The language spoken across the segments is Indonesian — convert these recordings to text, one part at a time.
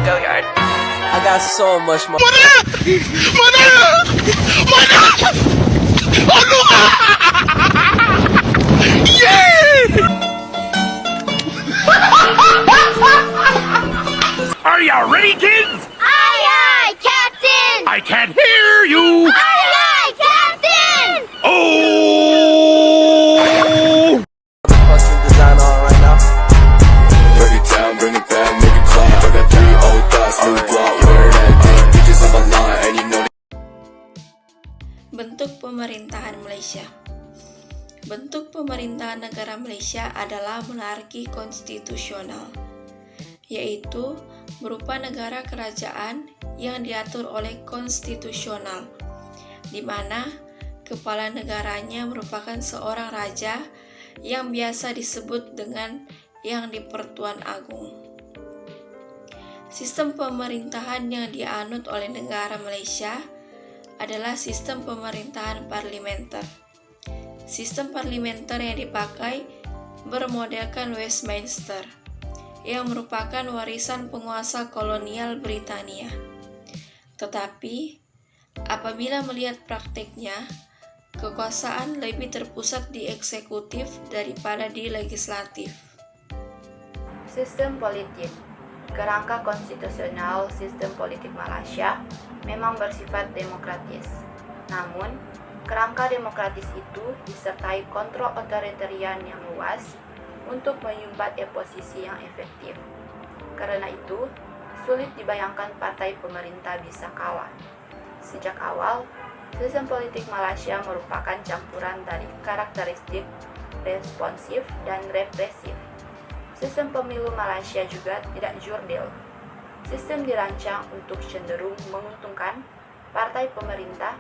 Hilliard. I got so much more. Are you ready, kids? Aye, aye, Captain! I can't hear you. Aye, aye, Captain! Oh! Fucking design on right now. Break it down, bring it back, make it clap. I got 3 old thoughts, new block, where that thing. Bitches on my line, and you know. Bentuk pemerintahan Malaysia. Bentuk pemerintahan negara Malaysia adalah monarki konstitusional, yaitu berupa negara kerajaan yang diatur oleh konstitusional, di mana kepala negaranya merupakan seorang raja yang biasa disebut dengan Yang di-Pertuan Agung. Sistem pemerintahan yang dianut oleh negara Malaysia adalah sistem pemerintahan parlementer. Sistem parlementer yang dipakai bermodelkan Westminster, yang merupakan warisan penguasa kolonial Britania. Tetapi, apabila melihat praktiknya, kekuasaan lebih terpusat di eksekutif daripada di legislatif. Sistem politik. Kerangka konstitusional sistem politik Malaysia memang bersifat demokratis. Namun, kerangka demokratis itu disertai kontrol otoritarian yang luas untuk menyumbat oposisi yang efektif. Karena itu, sulit dibayangkan partai pemerintah bisa kalah. Sejak awal, sistem politik Malaysia merupakan campuran dari karakteristik responsif dan represif. Sistem pemilu Malaysia juga tidak jurdil. Sistem dirancang untuk cenderung menguntungkan partai pemerintah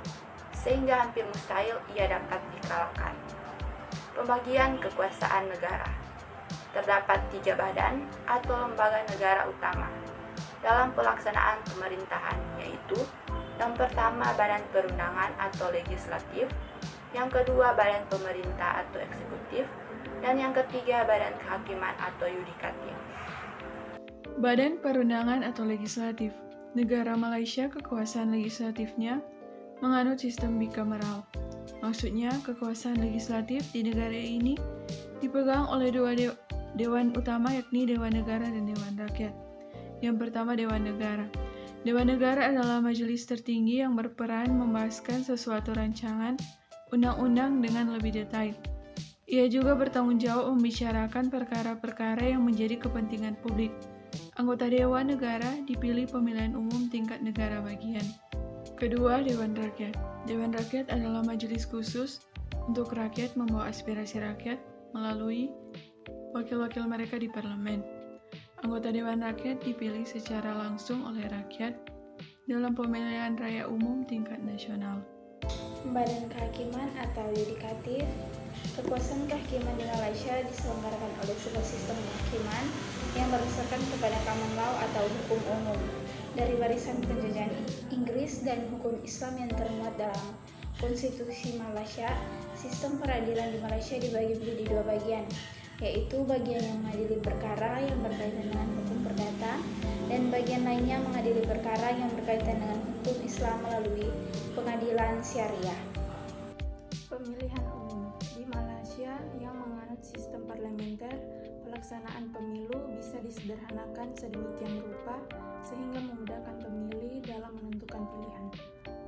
sehingga hampir mustahil ia dapat dikalahkan. Pembagian kekuasaan negara. Terdapat 3 badan atau lembaga negara utama dalam pelaksanaan pemerintahan, yaitu yang pertama Badan Perundangan atau Legislatif, yang kedua Badan Pemerintah atau Eksekutif, dan yang ketiga Badan Kehakiman atau Yudikatif. Badan Perundangan atau Legislatif. Negara Malaysia kekuasaan legislatifnya menganut sistem bikameral. Maksudnya, kekuasaan legislatif di negara ini dipegang oleh 2 dewan utama, yakni Dewan Negara dan Dewan Rakyat. Yang pertama, Dewan Negara. Dewan Negara adalah majelis tertinggi yang berperan membahaskan sesuatu rancangan undang-undang dengan lebih detail. Ia juga bertanggung jawab membicarakan perkara-perkara yang menjadi kepentingan publik. Anggota Dewan Negara dipilih pemilihan umum tingkat negara bagian. Kedua, Dewan Rakyat. Dewan Rakyat adalah majelis khusus untuk rakyat membawa aspirasi rakyat melalui wakil-wakil mereka di parlemen. Anggota Dewan Rakyat dipilih secara langsung oleh rakyat dalam pemilihan raya umum tingkat nasional. Badan Kehakiman atau Yudikatif. Kekuasaan kehakiman di Malaysia diselenggarakan oleh sebuah sistem kehakiman yang berdasarkan kepada common law atau hukum umum dari warisan penjajahan Inggris dan hukum Islam yang termuat dalam konstitusi Malaysia. Sistem peradilan di Malaysia dibagi menjadi 2 bagian, yaitu bagian yang mengadili perkara yang berkaitan dengan hukum perdata dan bagian lainnya mengadili perkara yang berkaitan dengan hukum Islam melalui pengadilan syariah. Pemilihan umum di Malaysia yang menganut sistem parlementer, pelaksanaan pemilu bisa disederhanakan sedemikian rupa sehingga memudahkan pemilih dalam menentukan pilihan.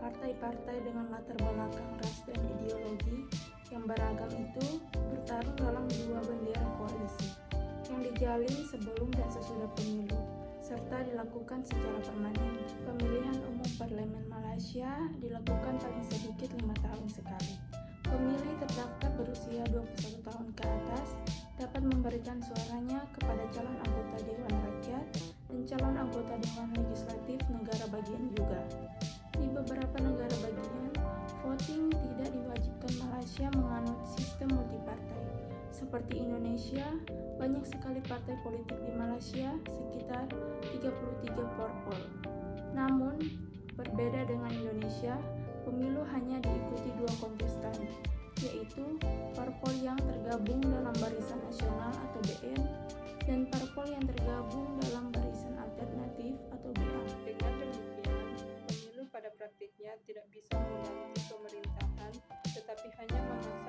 Partai-partai dengan latar belakang ras dan ideologi yang beragam itu bertarung dalam 2 bendera koalisi yang dijalin sebelum dan sesudah pemilu, serta dilakukan secara permanen. Pemilihan umum Parlemen Malaysia dilakukan paling sedikit 5 tahun sekali. Pemilih terdaftar berusia 21 tahun ke atas dapat memberikan suaranya kepada calon anggota Dewan Rakyat dan calon anggota Dewan Legislatif negara bagian juga. Di beberapa negara bagian, voting tidak diwajibkan. Malaysia menganut sistem multipartai. Seperti Indonesia, banyak sekali partai politik di Malaysia, sekitar 33 parpol. Namun, berbeda dengan Indonesia, pemilu hanya diikuti 2 kontestan, yaitu parpol yang tergabung dalam Barisan Nasional atau BN dan parpol yang tergabung dalam Barisan Alternatif alternatif atau BA. Dengan demikian, pemilu pada praktiknya tidak bisa mengganti pemerintahan, tetapi hanya memastikan